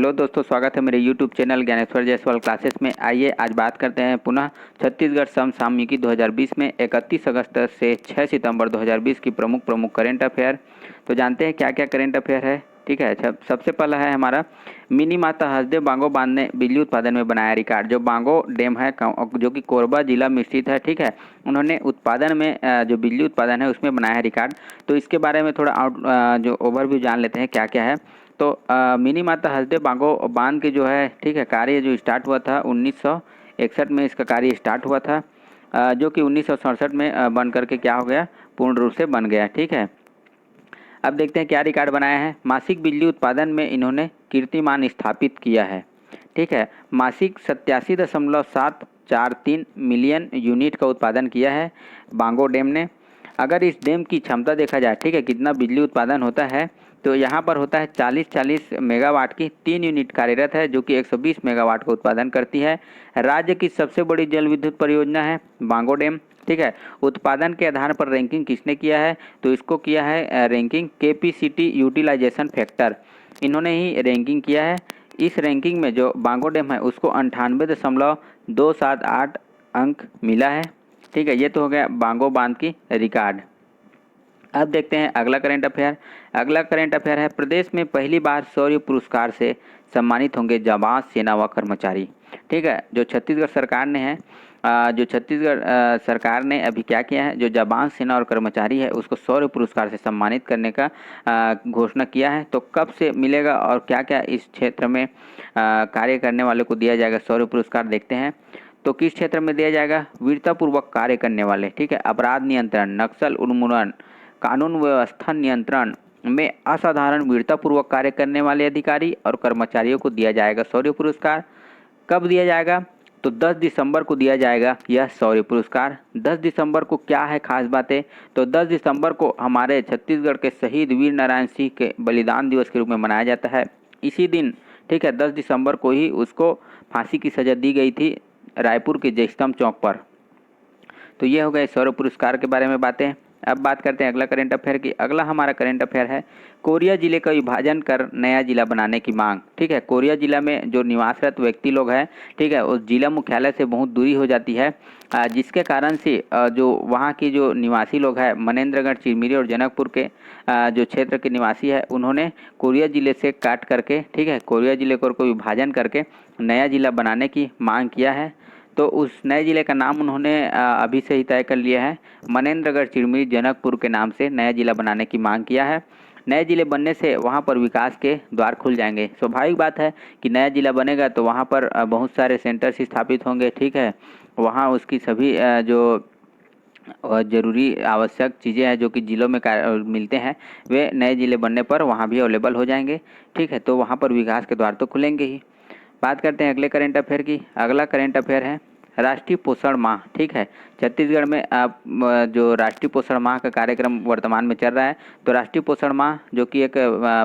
Hello दोस्तों, स्वागत है मेरे YouTube channel Dnyaneshwar Jaiswal classes में। आइए आज बात करते हैं पुनः छत्तीसगढ़ समसामयिकी 2020 में 31 अगस्त से 6 सितंबर 2020 की प्रमुख करेंट अफेयर। तो जानते हैं क्या क्या करेंट अफेयर है। ठीक है, सबसे पहला है हमारा मिनी माता हसदेव बांगो बांध ने बिजली उत्पादन में बनाया रिकॉर्ड। जो बांगो डैम है जो कि कोरबा जिला में स्थित है, ठीक है, उन्होंने उत्पादन में जो बिजली उत्पादन है उसमें बनाया है रिकॉर्ड। तो इसके बारे में थोड़ा जो ओवरव्यू जान लेते हैं क्या क्या है। तो मिनी माता हसदेव बांगो बांध के जो है, ठीक है, कार्य जो स्टार्ट हुआ था 1961 में इसका कार्य स्टार्ट हुआ था, जो कि 1967 में बन करके क्या हो गया, पूर्ण रूप से बन गया। ठीक है, अब देखते हैं क्या रिकॉर्ड बनाया है। मासिक बिजली उत्पादन में इन्होंने कीर्तिमान स्थापित किया है। ठीक है, मासिक 87.743 मिलियन यूनिट का उत्पादन किया है बांगो डैम ने। अगर इस डैम की क्षमता देखा जाए, ठीक है, कितना बिजली उत्पादन होता है, तो यहाँ पर होता है 40 मेगावाट की 3 यूनिट कार्यरत है, जो कि 120 मेगावाट का उत्पादन करती है। राज्य की सबसे बड़ी जल विद्युत परियोजना है बांगो डैम। ठीक है, उत्पादन के आधार पर रैंकिंग किसने किया है, तो इसको किया है रैंकिंग केपीसीटी यूटिलाइजेशन फैक्टर, इन्होंने ही रैंकिंग किया है। इस रैंकिंग में जो बांगो डैम है उसको 98.278 अंक मिला है। ठीक है, ये तो हो गया बांगो बांध की रिकॉर्ड। अब देखते हैं अगला करंट अफेयर। अगला करंट अफेयर है प्रदेश में पहली बार शौर्य पुरस्कार से सम्मानित होंगे जाबाज सेना व कर्मचारी। ठीक है, जो छत्तीसगढ़ सरकार ने है, जो छत्तीसगढ़ सरकार ने अभी क्या किया है, जो जाबाज सेना और कर्मचारी है उसको शौर्य पुरस्कार से सम्मानित करने का घोषणा किया है। तो कब से मिलेगा और क्या क्या इस क्षेत्र में कार्य करने वाले को दिया जाएगा शौर्य पुरस्कार, देखते हैं। तो किस क्षेत्र में दिया जाएगा, वीरतापूर्वक कार्य करने वाले, ठीक है, अपराध नियंत्रण, नक्सल उन्मूलन, कानून व्यवस्था नियंत्रण में असाधारण वीरतापूर्वक कार्य करने वाले अधिकारी और कर्मचारियों को दिया जाएगा शौर्य पुरस्कार। कब दिया जाएगा, तो 10 दिसंबर को दिया जाएगा यह शौर्य पुरस्कार। 10 दिसंबर को क्या है खास बातें, तो 10 दिसंबर को हमारे छत्तीसगढ़ के शहीद वीर नारायण सिंह के बलिदान दिवस के रूप में मनाया जाता है। इसी दिन, ठीक है, 10 दिसंबर को ही उसको फांसी की सजा दी गई थी रायपुर के जयस्तंभ चौक पर। तो ये हो गए शौर्य पुरस्कार के बारे में बातें। अब बात करते हैं अगला करंट अफेयर की। अगला हमारा करंट अफेयर है कोरिया जिले का विभाजन कर नया जिला बनाने की मांग। ठीक है, कोरिया जिला में जो निवासरत व्यक्ति लोग हैं, ठीक है, उस जिला मुख्यालय से बहुत दूरी हो जाती है, जिसके कारण से जो वहाँ की जो निवासी लोग हैं, मनेन्द्रगढ़, चिरमिरी और जनकपुर के जो क्षेत्र के निवासी है, उन्होंने कोरिया जिले से काट करके, ठीक है, कोरिया जिले को विभाजन करके नया जिला बनाने की मांग किया है। तो उस नए जिले का नाम उन्होंने अभी से ही तय कर लिया है, मनेन्द्रगढ़, चिरमिरी, जनकपुर के नाम से नया जिला बनाने की मांग किया है। नए जिले बनने से वहाँ पर विकास के द्वार खुल जाएंगे। स्वाभाविक बात है कि नया जिला बनेगा तो वहाँ पर बहुत सारे सेंटर्स स्थापित होंगे। ठीक है, वहाँ उसकी सभी जो जरूरी आवश्यक चीज़ें हैं जो कि जिलों में मिलते हैं, वे नए जिले बनने पर वहाँ भी अवेलेबल हो जाएंगे। ठीक है, तो वहाँ पर विकास के द्वार तो खुलेंगे ही। बात करते हैं अगले करंट अफेयर की। अगला करंट अफेयर है राष्ट्रीय पोषण माह। ठीक है, छत्तीसगढ़ में जो राष्ट्रीय पोषण माह का कार्यक्रम वर्तमान में चल रहा है, तो राष्ट्रीय पोषण माह जो कि एक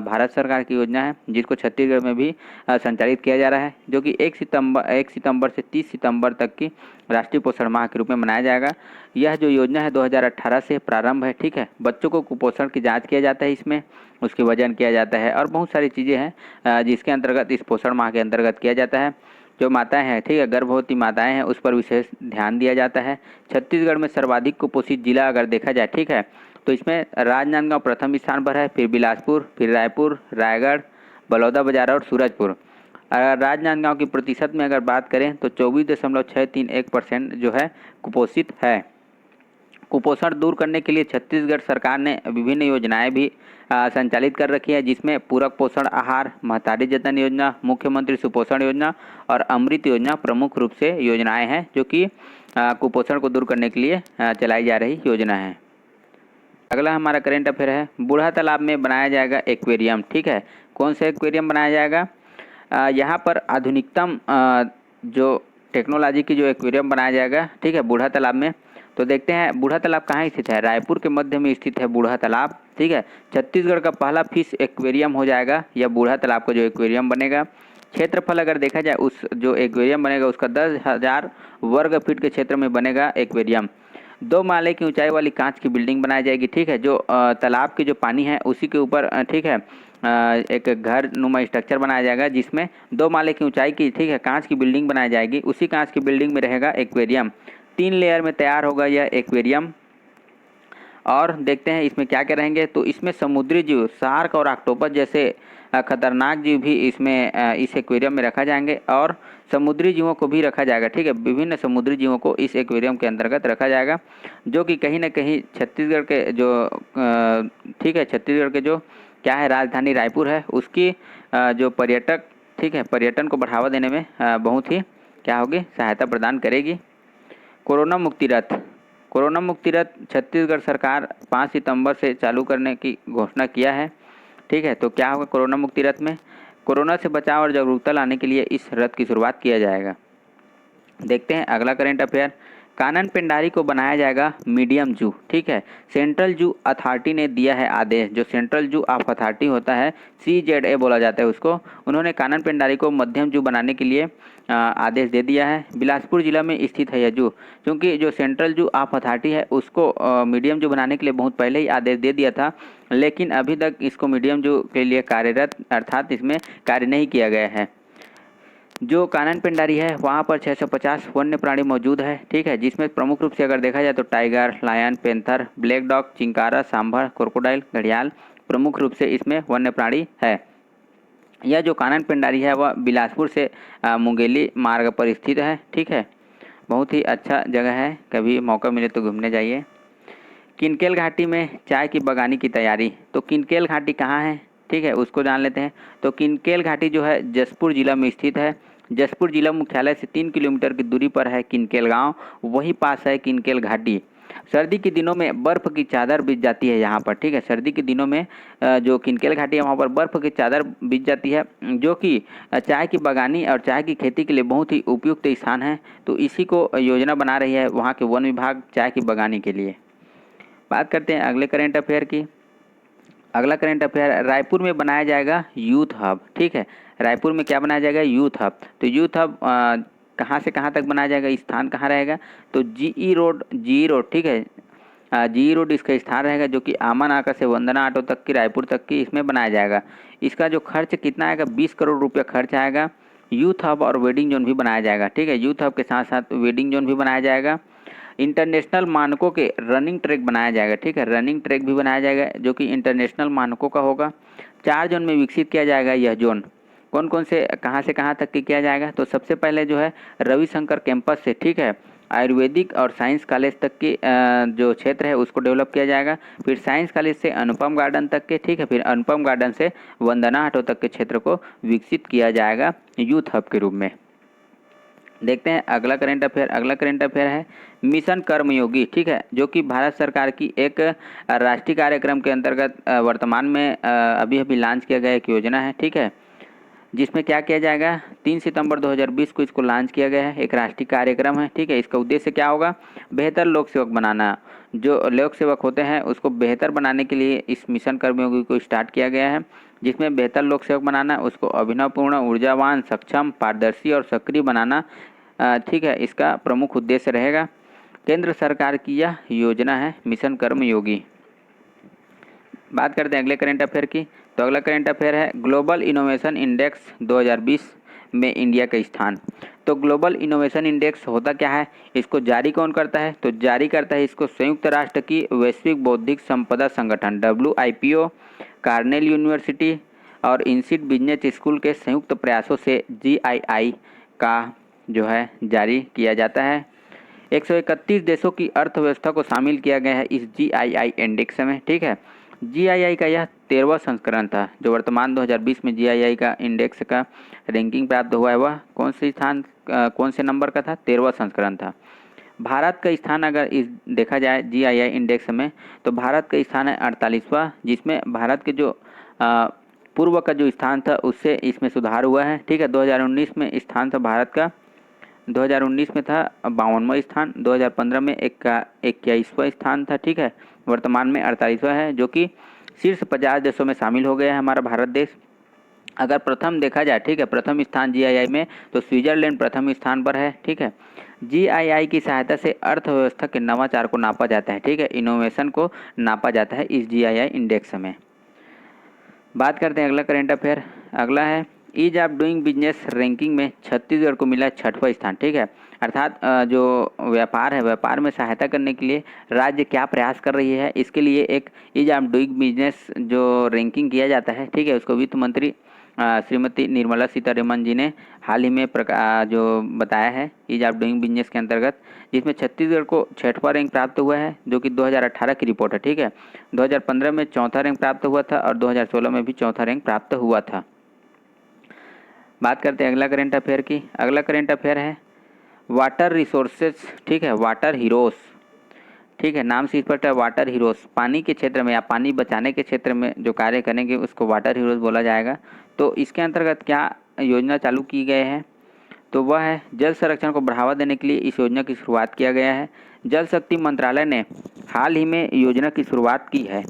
भारत सरकार की योजना है जिसको छत्तीसगढ़ में भी संचालित किया जा रहा है, जो कि 1 सितंबर से 30 सितंबर तक की राष्ट्रीय पोषण माह के रूप में मनाया जाएगा। यह जो योजना है 2018 से प्रारंभ है। ठीक है, बच्चों को कुपोषण की जाँच किया जाता है, इसमें उसके वजन किया जाता है और बहुत सारी चीज़ें हैं जिसके अंतर्गत इस पोषण माह के अंतर्गत किया जाता है। जो माताएं हैं, ठीक है, गर्भवती माताएं हैं, उस पर विशेष ध्यान दिया जाता है। छत्तीसगढ़ में सर्वाधिक कुपोषित जिला अगर देखा जाए, ठीक है, तो इसमें राजनांदगांव प्रथम स्थान पर है, फिर बिलासपुर, फिर रायपुर, रायगढ़, बलौदाबाजार और सूरजपुर। राजनांदगांव की प्रतिशत में अगर बात करें तो 24.631% जो है कुपोषित है। कुपोषण दूर करने के लिए छत्तीसगढ़ सरकार ने विभिन्न योजनाएं भी संचालित कर रखी है, जिसमें पूरक पोषण आहार, महतारी जतन योजना, मुख्यमंत्री सुपोषण योजना और अमृत योजना प्रमुख रूप से योजनाएं हैं जो कि कुपोषण को दूर करने के लिए चलाई जा रही योजना है। अगला हमारा करंट अफेयर है बूढ़ा तालाब में बनाया जाएगा एक्वेरियम। ठीक है, कौन सा एक्वेरियम बनाया जाएगा, यहाँ पर आधुनिकतम जो टेक्नोलॉजी की जो एक्वेरियम बनाया जाएगा, ठीक है, बूढ़ा तालाब में। तो देखते हैं बूढ़ा तालाब कहाँ स्थित है, रायपुर के मध्य में स्थित है बूढ़ा तालाब। ठीक है, छत्तीसगढ़ का पहला फिश एक्वेरियम हो जाएगा यह बूढ़ा तालाब का जो एक्वेरियम बनेगा। क्षेत्रफल अगर देखा जाए उस जो एक्वेरियम बनेगा उसका 10,000 वर्ग फीट के क्षेत्र में बनेगा एक्वेरियम। 2 माले की ऊंचाई वाली कांच की बिल्डिंग बनाई जाएगी। ठीक है, जो तालाब के जो पानी है उसी के ऊपर, ठीक है, एक घर नुमा स्ट्रक्चर बनाया जाएगा जिसमें 2 माले की ऊंचाई की, ठीक है, कांच की बिल्डिंग बनाई जाएगी। उसी कांच की बिल्डिंग में रहेगा एक्वेरियम। 3 लेयर में तैयार होगा यह एक्वेरियम। और देखते हैं इसमें क्या क्या रहेंगे। तो इसमें समुद्री जीव, शार्क और ऑक्टोपस जैसे खतरनाक जीव भी इसमें इस एक्वेरियम में रखा जाएंगे और समुद्री जीवों को भी रखा जाएगा, ठीक है। विभिन्न समुद्री जीवों को इस एक्वेरियम के अंतर्गत रखा जाएगा, जो कि कहीं ना कहीं छत्तीसगढ़ के जो ठीक है, छत्तीसगढ़ के जो क्या है राजधानी रायपुर है उसकी जो पर्यटक, ठीक है, पर्यटन को बढ़ावा देने में बहुत ही क्या होगी, सहायता प्रदान करेगी। कोरोना मुक्ति रथ, कोरोना मुक्ति रथ छत्तीसगढ़ सरकार 5 सितंबर से चालू करने की घोषणा किया है, ठीक है। तो क्या होगा कोरोना मुक्ति रथ में, कोरोना से बचाव और जागरूकता लाने के लिए इस रथ की शुरुआत किया जाएगा। देखते हैं अगला करंट अफेयर। कानन पेंडारी को बनाया जाएगा मीडियम जू, ठीक है। सेंट्रल जू अथॉरिटी ने दिया है आदेश, जो सेंट्रल जू ऑफ अथॉरिटी होता है, CZA बोला जाता है उसको, उन्होंने कानन पेंडारी को मध्यम जू बनाने के लिए आदेश दे दिया है। बिलासपुर जिला में स्थित है यह जू, क्योंकि जो सेंट्रल जू ऑफ अथॉरिटी है उसको मीडियम जू बनाने के लिए बहुत पहले ही आदेश दे दिया था, लेकिन अभी तक इसको मीडियम जू के लिए कार्यरत अर्थात इसमें कार्य नहीं किया गया है। जो कानन पेंडारी है वहाँ पर 650 वन्य प्राणी मौजूद है, ठीक है, जिसमें प्रमुख रूप से अगर देखा जाए तो tiger, lion, panther, black dog, chinkara, sambar, crocodile, घड़ियाल प्रमुख रूप से इसमें वन्य प्राणी है। यह जो कानन पेंडारी है वह बिलासपुर से मुंगेली मार्ग पर स्थित है, ठीक है। बहुत ही अच्छा जगह है, कभी मौका मिले तो घूमने जाइए। किनकेल घाटी में चाय की बगानी की तैयारी। तो किनकेल घाटी कहाँ है, ठीक है, उसको जान लेते हैं। तो किनकेल घाटी जो है जसपुर जिला में स्थित है। जसपुर जिला मुख्यालय से 3 किलोमीटर की दूरी पर है किनकेल गांव, वहीं पास है किनकेल घाटी। सर्दी के दिनों में बर्फ़ की चादर बिछ जाती है यहाँ पर, ठीक है। सर्दी के दिनों में जो किनकेल घाटी है वहाँ पर बर्फ़ की चादर बिछ जाती है, जो कि चाय की बगानी और चाय की खेती के लिए बहुत ही उपयुक्त स्थान है। तो इसी को योजना बना रही है वहाँ के वन विभाग चाय की बगानी के लिए। बात करते हैं अगले करंट अफेयर की। अगला करंट अफेयर, रायपुर में बनाया जाएगा यूथ हब, ठीक है। रायपुर में क्या बनाया जाएगा, यूथ हब। तो यूथ हब कहाँ से कहाँ तक बनाया जाएगा, स्थान कहाँ रहेगा, तो जीई रोड, ठीक है, जीई रोड इसका स्थान रहेगा, जो कि आमा नाका से वंदना ऑटो तक की, रायपुर तक की इसमें बनाया जाएगा। इसका जो खर्च कितना आएगा, 20 करोड़ रुपया खर्च आएगा। यूथ हब और वेडिंग जोन भी बनाया जाएगा, ठीक है। यूथ हब के साथ साथ वेडिंग जोन भी बनाया जाएगा। इंटरनेशनल मानकों के रनिंग ट्रैक बनाया जाएगा, ठीक है, रनिंग ट्रैक भी बनाया जाएगा जो कि इंटरनेशनल मानकों का होगा। 4 जोन में विकसित किया जाएगा यह जोन। कौन कौन से कहाँ तक की किया जाएगा, तो सबसे पहले जो है रविशंकर कैंपस से, ठीक है, आयुर्वेदिक और साइंस कॉलेज तक की जो क्षेत्र है उसको डेवलप किया जाएगा। फिर साइंस कॉलेज से अनुपम गार्डन तक के, ठीक है, फिर अनुपम गार्डन से वंदना ऑटो तक के क्षेत्र को विकसित किया जाएगा यूथ हब के रूप में। देखते हैं अगला करंट अफेयर। अगला करंट अफेयर है मिशन कर्मयोगी, ठीक है, जो कि भारत सरकार की एक राष्ट्रीय कार्यक्रम के अंतर्गत वर्तमान में अभी अभी लॉन्च किया गया एक योजना है, ठीक है, जिसमें क्या किया जाएगा, 3 सितंबर 2020 को इसको लॉन्च किया गया है। एक राष्ट्रीय कार्यक्रम है, ठीक है। इसका उद्देश्य क्या होगा, बेहतर लोक सेवक बनाना। जो लोक सेवक होते हैं उसको बेहतर बनाने के लिए इस मिशन कर्मयोगी को स्टार्ट किया गया है, जिसमें बेहतर लोक सेवक बनाना, उसको अभिनवपूर्ण, ऊर्जावान, सक्षम, पारदर्शी और सक्रिय बनाना, ठीक है, इसका प्रमुख उद्देश्य रहेगा। केंद्र सरकार की यह योजना है मिशन कर्मयोगी। बात करते हैं अगले करंट अफेयर की। तो अगला करंट अफेयर है ग्लोबल इनोवेशन इंडेक्स 2020 में इंडिया का स्थान। तो ग्लोबल इनोवेशन इंडेक्स होता क्या है, इसको जारी कौन करता है, तो जारी करता है इसको संयुक्त राष्ट्र की वैश्विक बौद्धिक संपदा संगठन WIPO, कार्नेल यूनिवर्सिटी और इनसीड बिजनेस स्कूल के संयुक्त प्रयासों से GII का जो है जारी किया जाता है। 131 देशों की अर्थव्यवस्था को शामिल किया गया है इस GII इंडेक्स में, ठीक है। GII का यह 13वां संस्करण था। जो वर्तमान 2020 में GII का इंडेक्स का रैंकिंग प्राप्त हुआ है वह कौन से नंबर का था, 13वां संस्करण था। भारत का स्थान अगर इस देखा जाए GII इंडेक्स में, तो भारत का स्थान है 48वां, जिसमें भारत के जो पूर्व का जो स्थान था उससे इसमें सुधार हुआ है, ठीक है। 2019 में स्थान था भारत का, 2019 में था 52वां स्थान, 2015 में 21वां स्थान था, ठीक है। वर्तमान में 48वां है, जो कि शीर्ष 50 देशों में शामिल हो गया है हमारा भारत देश। अगर प्रथम देखा जाए, ठीक है, प्रथम स्थान GII में, तो स्विट्जरलैंड प्रथम स्थान पर है, ठीक है। GII की सहायता से अर्थव्यवस्था के नवाचार को नापा जाता है, ठीक है, इनोवेशन को नापा जाता है इस GII इंडेक्स में। बात करते हैं अगला करेंट अफेयर। अगला है ease of doing business ranking में छत्तीसगढ़ को मिला 6वां स्थान। ठीक है, अर्थात जो व्यापार है, व्यापार में सहायता करने के लिए राज्य क्या प्रयास कर रही है, इसके लिए एक ईज ऑफ डूइंग बिजनेस जो रैंकिंग किया जाता है, ठीक है, उसको वित्त मंत्री श्रीमती निर्मला सीतारमण जी ने हाल ही में जो बताया है ईज ऑफ डूइंग बिजनेस के अंतर्गत, जिसमें छत्तीसगढ़ को 6वां रैंक प्राप्त हुआ है, जो कि 2018 की रिपोर्ट है। ठीक है, 2015 में 4था रैंक प्राप्त हुआ था और 2016 में भी 4था रैंक प्राप्त हुआ था। बात करते हैं अगला करेंट अफेयर की। अगला करेंट अफेयर है वाटर रिसोर्सेज। ठीक है, वाटर हीरोज। ठीक है, नाम से स्पष्ट है, वाटर हीरोज। पानी के क्षेत्र में या पानी बचाने के क्षेत्र में जो कार्य करेंगे उसको वाटर हीरोज बोला जाएगा। तो इसके अंतर्गत क्या योजना चालू की गए हैं, तो वह है जल संरक्षण को बढ़ावा देने के लिए इस योजना की शुरुआत किया गया है। जल शक्ति मंत्रालय ने हाल ही में योजना की शुरुआत की है।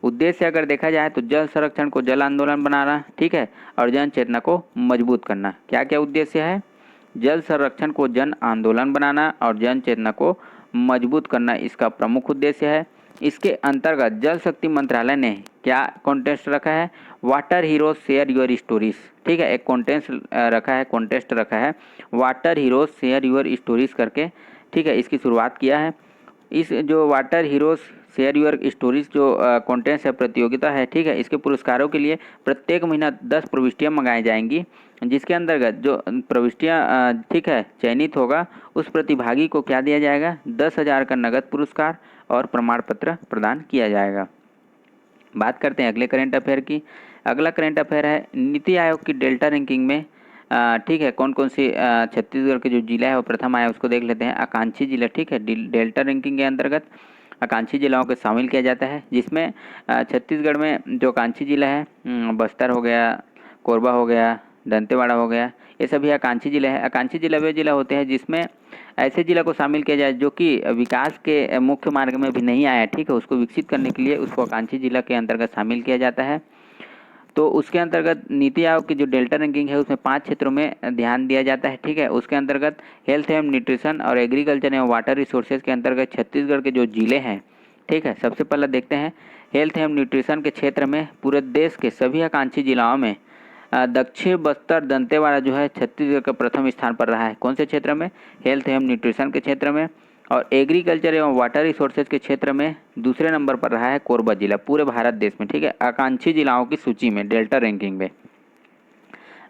उद्देश्य अगर देखा जाए तो जल संरक्षण को जल आंदोलन बनाना, ठीक है, और जन चेतना को मजबूत करना। क्या क्या उद्देश्य है? जल संरक्षण को जन आंदोलन बनाना और जन चेतना को मजबूत करना इसका प्रमुख उद्देश्य है। इसके अंतर्गत जल शक्ति मंत्रालय ने क्या कॉन्टेस्ट रखा है? Water heroes share your stories. ठीक है, एक कॉन्टेस्ट रखा है water heroes share your stories करके। ठीक है, इसकी शुरुआत किया है। इस जो water heroes share your stories जो कॉन्टेस्ट है, प्रतियोगिता है, ठीक है, इसके पुरस्कारों के लिए प्रत्येक महीना 10 प्रविष्टियाँ मंगाई जाएंगी, जिसके अंतर्गत जो प्रविष्टियाँ ठीक है चयनित होगा उस प्रतिभागी को क्या दिया जाएगा? 10,000 का नगद पुरस्कार और प्रमाण पत्र प्रदान किया जाएगा। बात करते हैं अगले करेंट अफेयर की। अगला करेंट अफेयर है नीति आयोग की डेल्टा रैंकिंग में ठीक है कौन कौन सी छत्तीसगढ़ के जो जिला है वो प्रथम आया उसको देख लेते हैं। आकांक्षी जिला, ठीक है, डेल्टा रैंकिंग के अंतर्गत आकांक्षी जिलाओं को शामिल किया जाता है, जिसमें छत्तीसगढ़ में जो आकांक्षी जिला है बस्तर हो गया, कोरबा हो गया, दंतेवाड़ा हो गया, ये सभी आकांक्षी जिला है। आकांक्षी जिला वे जिला होते हैं जिसमें ऐसे जिला को शामिल किया जाए जो कि विकास के मुख्य मार्ग में भी नहीं आया, ठीक है, उसको विकसित करने के लिए उसको आकांक्षी जिला के अंतर्गत शामिल किया जाता है। तो उसके अंतर्गत नीति आयोग की जो डेल्टा रैंकिंग है उसमें 5 क्षेत्रों में ध्यान दिया जाता है। ठीक है, उसके अंतर्गत हेल्थ एवं न्यूट्रिशन और एग्रीकल्चर एवं वाटर रिसोर्सेज के अंतर्गत छत्तीसगढ़ के जो जिले हैं, ठीक है, सबसे पहले देखते हैं हेल्थ एवं न्यूट्रिशन के क्षेत्र में पूरे देश के सभी आकांक्षी जिलाओं में दक्षिण बस्तर दंतेवाड़ा जो है छत्तीसगढ़ का प्रथम स्थान पर रहा है। कौन से क्षेत्र में? हेल्थ एवं न्यूट्रिशन के क्षेत्र में। और एग्रीकल्चर एवं वाटर रिसोर्सेज के क्षेत्र में दूसरे नंबर पर रहा है कोरबा जिला पूरे भारत देश में। ठीक है, आकांक्षी जिलाओं की सूची में डेल्टा रैंकिंग में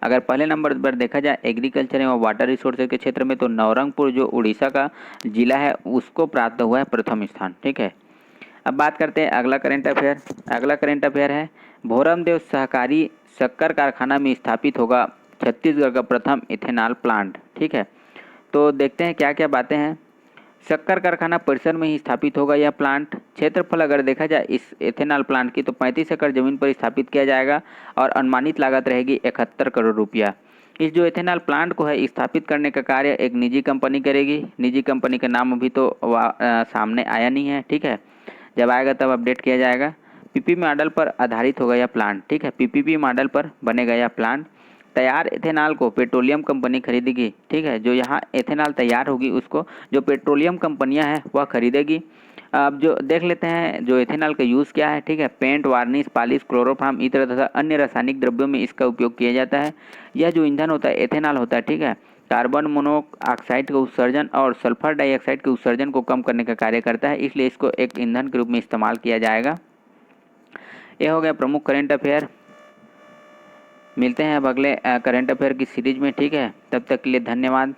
अगर पहले नंबर पर देखा जाए एग्रीकल्चर एवं वाटर रिसोर्सेज के क्षेत्र में तो नवरंगपुर जो उड़ीसा का जिला है उसको प्राप्त हुआ है प्रथम स्थान। ठीक है, अब बात करते हैं अगला करेंट अफेयर। अगला करेंट अफेयर है भोरमदेव सहकारी शक्कर कारखाना में स्थापित होगा छत्तीसगढ़ का प्रथम इथेनॉल प्लांट। ठीक है, तो देखते हैं क्या क्या बातें हैं। शक्कर कारखाना परिसर में ही स्थापित होगा यह प्लांट। क्षेत्रफल अगर देखा जाए इस एथेनॉल प्लांट की तो 35 एकड़ जमीन पर स्थापित किया जाएगा और अनुमानित लागत रहेगी 71 करोड़ रुपया। इस जो एथेनॉल प्लांट को है स्थापित करने का कार्य एक निजी कंपनी करेगी। निजी कंपनी का नाम अभी तो सामने आया नहीं है, ठीक है, जब आएगा तब अपडेट किया जाएगा। पीपीपी मॉडल पर आधारित होगा यह प्लांट। ठीक है, पीपीपी मॉडल पर बनेगा यह प्लांट। तैयार एथेनॉल को पेट्रोलियम कंपनी खरीदेगी। ठीक है, जो यहाँ एथेनॉल तैयार होगी उसको जो पेट्रोलियम कंपनियां हैं वह खरीदेगी। अब जो देख लेते हैं जो एथेनॉल का यूज़ क्या है। ठीक है, पेंट, वार्निश, पॉलिश, क्लोरोफॉर्म इतर तथा अन्य रासायनिक द्रव्यों में इसका उपयोग किया जाता है। यह जो ईंधन होता है एथेनॉल होता है, ठीक है, कार्बन मोनोऑक्साइड का उत्सर्जन और सल्फर डाइऑक्साइड के उत्सर्जन को कम करने का कार्य करता है, इसलिए इसको एक ईंधन के रूप में इस्तेमाल किया जाएगा। यह हो गया प्रमुख करेंट अफेयर। मिलते हैं अब अगले करेंट अफेयर की सीरीज में। ठीक है, तब तक के लिए धन्यवाद।